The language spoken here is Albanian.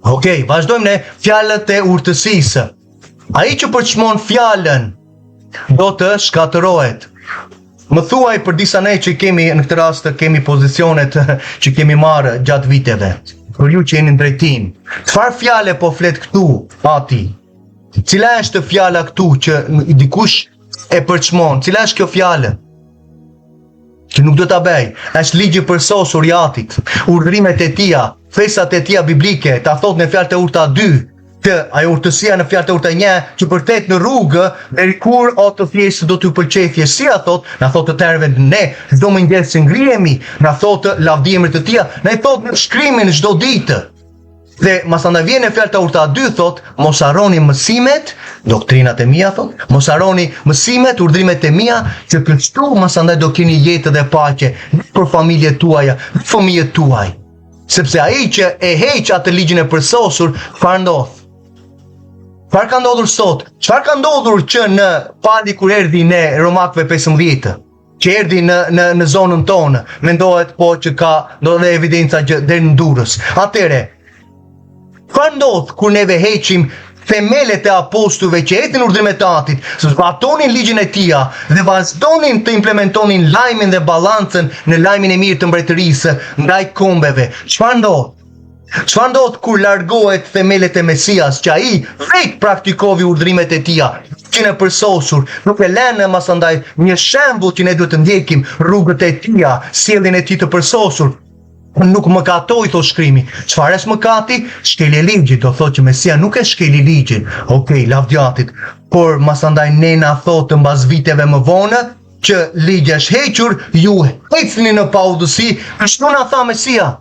Okej, vazhdojmë në fjalët e urtësisë. Ai që përçmon fjalën do të shkatërohet. Më thuaj për disa ne që kemi në këtë rast kemi pozicionet që kemi marrë gjatë viteve. Për ju që jeni në drejtim, çfarë fjale po flet këtu, Ati? Cila është fjala këtu që dikush e përçmon? Cila është kjo fjalë? Që nuk do ta bëj. Është ligji përsosur i Atit, urdhrimet e tija, fesat e tija biblike, ta thot në fjalët e urta 2. Të ajo urtësia në fjalët e urta 1 që përtet në rrugë deri kur o të thjeshtë do t'ju pëlqejë thjeshtësia, thot, na thot të terve ne çdo mëngjes që ngrihemi, na thot lavdimit të tija, na i thot në shkrimin çdo ditë. Dhe masandaj vjen në fjalët e urta 2 thot, mos harroni mësimet, doktrinat e mia thot, mos harroni mësimet, urdhrimet e mia, që kështu masandaj do keni jetë dhe paqe për familjet tuaja, për fëmijët tuaj. Sepse ai që e heq atë ligjin e përsosur, çfarë ndodh? Çfarë ka ndodhur sot? Çfarë ka ndodhur që në pali kur erdhi në Romakëve 15, që erdhi në zonën tonë, mendohet po që ka ndodhe evidenca deri në Durrës. Atëre, çfarë ndodh kur neve heqim themelet e apostujve që hetin urdhrimet e Atit, zbatonin ligjin e tija dhe vazhdonin të implementonin lajmin dhe balancën në lajmin e mirë të mbretërisë ndaj kombeve? Çfarë ndodh? Çfarë ndodh kur largohet themelet e Mesias, që ai vetë praktikovi urdhrimet e tija, që në përsosur, nuk e lënë masandaj një shembull që ne duhet të ndjekim rrugët e tija, sjelljen e tij të përsosur. Nuk mëkatoi, thot shkrimi. Çfarë është mëkati? Shkelje ligjit, do thotë që Mesia nuk e shkeli ligjin. Okej, lavdjatit. Por masandaj ne na thotë mbas viteve më vonë që ligji është hequr, ju hecni në paudhësi, kështu na tha Mesia.